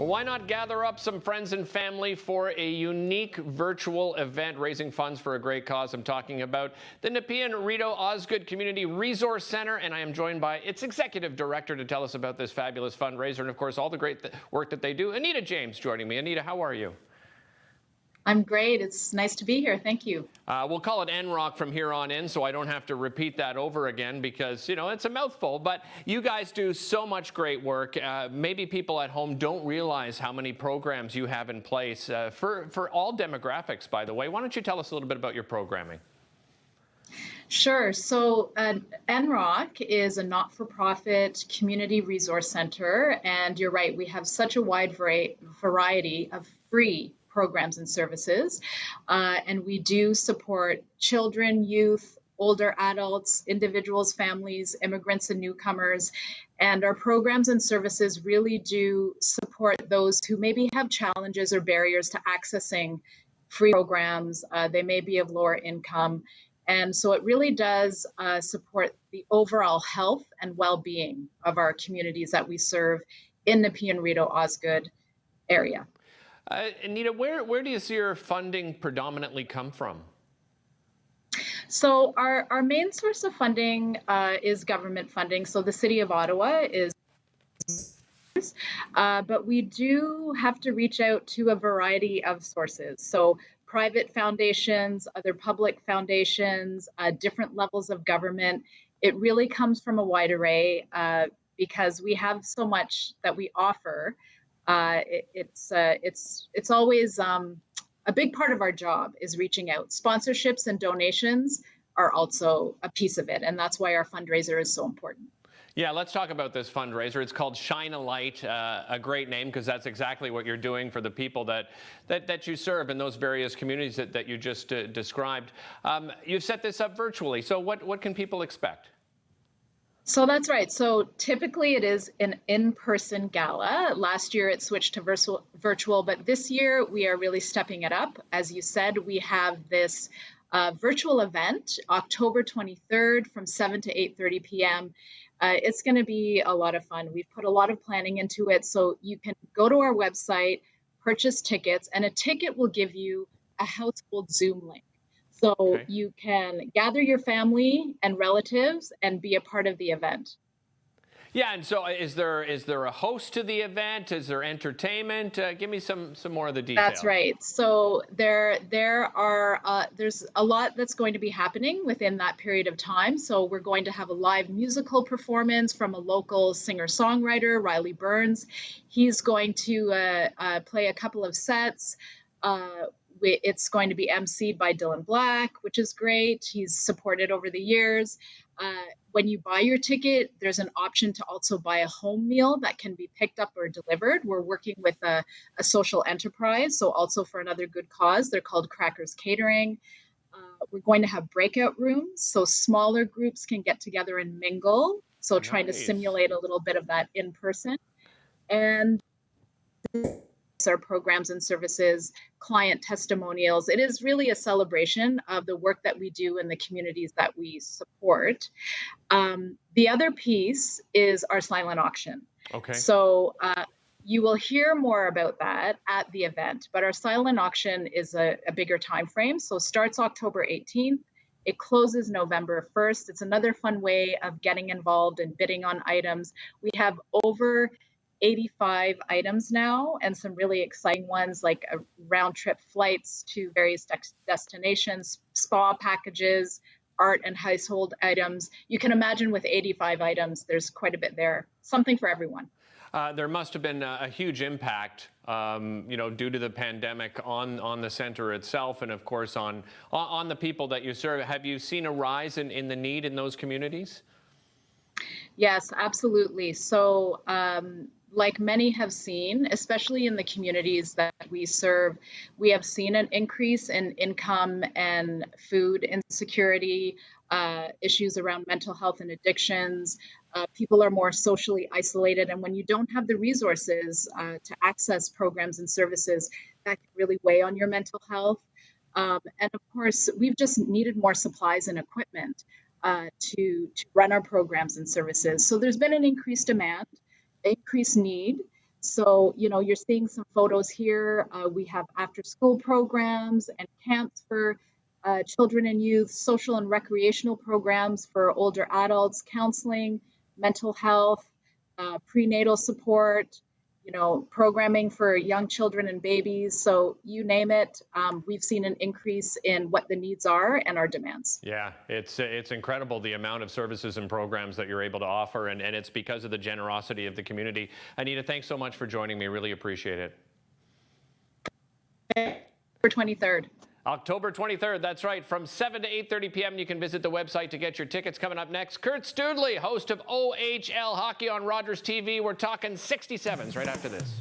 Well, why not gather up some friends and family for a unique virtual event raising funds for a great cause? I'm talking about the Nepean Rideau Osgoode Community Resource Center, and I am joined by its executive director to tell us about this fabulous fundraiser and, of course, all the great work that they do. Anita James joining me. Anita, how are you? I'm great. It's nice to be here. Thank you. We'll call it NROC from here on in, so I don't have to repeat that over again because, you know, it's a mouthful. But you guys do so much great work. Maybe people at home don't realize how many programs you have in place for all demographics, by the way. Why don't you tell us a little bit about your programming? Sure. So NROC is a not-for-profit community resource center. And you're right, we have such a wide variety of free programs and services. And we do support children, youth, older adults, individuals, families, immigrants, and newcomers. And our programs and services really do support those who maybe have challenges or barriers to accessing free programs. They may be of lower income. And so it really does support the overall health and well-being of our communities that we serve in the Nepean, Rideau, Osgoode area. Anita, where do you see your funding predominantly come from? So our main source of funding is government funding. So the City of Ottawa is, but we do have to reach out to a variety of sources. So private foundations, other public foundations, different levels of government. It really comes from a wide array because we have so much that we offer. It's always a big part of our job is reaching out. Sponsorships and donations are also a piece of it, and that's why our fundraiser is so important. Yeah, let's talk about this fundraiser. It's called Shine a Light, a great name because that's exactly what you're doing for the people that you serve in those various communities that you just described. You've set this up virtually, so what can people expect? So that's right. So typically it is an in-person gala. Last year it switched to virtual, but this year we are really stepping it up. As you said, we have this virtual event, October 23rd from 7 to 8:30 p.m. It's going to be a lot of fun. We've put a lot of planning into it. So you can go to our website, purchase tickets, and a ticket will give you a household Zoom link. So okay. You can gather your family and relatives and be a part of the event. Yeah, and so is there a host to the event? Is there entertainment? Give me some more of the details. That's right. So there's a lot that's going to be happening within that period of time. So we're going to have a live musical performance from a local singer-songwriter, Riley Burns. He's going to play a couple of sets. It's going to be emceed by Dylan Black, which is great. He's supported over the years. When you buy your ticket, there's an option to also buy a home meal that can be picked up or delivered. We're working with a social enterprise, so also for another good cause. They're called Crackers Catering. We're going to have breakout rooms, so smaller groups can get together and mingle. So trying to simulate a little bit of that in person. And our programs and services, client testimonials. It is really a celebration of the work that we do in the communities that we support. The other piece is our silent auction. Okay. So you will hear more about that at the event, but our silent auction is a bigger time frame. So starts October 18th. It closes November 1st. It's another fun way of getting involved and bidding on items. We have over 85 items now and some really exciting ones like round trip flights to various destinations, spa packages, art and household items. You can imagine with 85 items, there's quite a bit there, something for everyone. There must have been a huge impact, due to the pandemic on the center itself and, of course, on the people that you serve. Have you seen a rise in the need in those communities? Yes, absolutely. So like many have seen, especially in the communities that we serve, we have seen an increase in income and food insecurity, issues around mental health and addictions. People are more socially isolated. And when you don't have the resources to access programs and services, that can really weigh on your mental health. And of course, we've just needed more supplies and equipment to run our programs and services. So there's been an increased demand, increased need. So, you're seeing some photos here. We have after-school programs and camps for children and youth, social and recreational programs for older adults, counseling, mental health, prenatal support, programming for young children and babies. So you name it, we've seen an increase in what the needs are and our demands. Yeah, it's incredible the amount of services and programs that you're able to offer, and it's because of the generosity of the community. Anita, thanks so much for joining me. Really appreciate it. For 23rd. October 23rd, that's right, from 7 to 8:30 p.m. You can visit the website to get your tickets. Coming up next, Kurt Studley, host of OHL Hockey on Rogers TV. We're talking 67s right after this.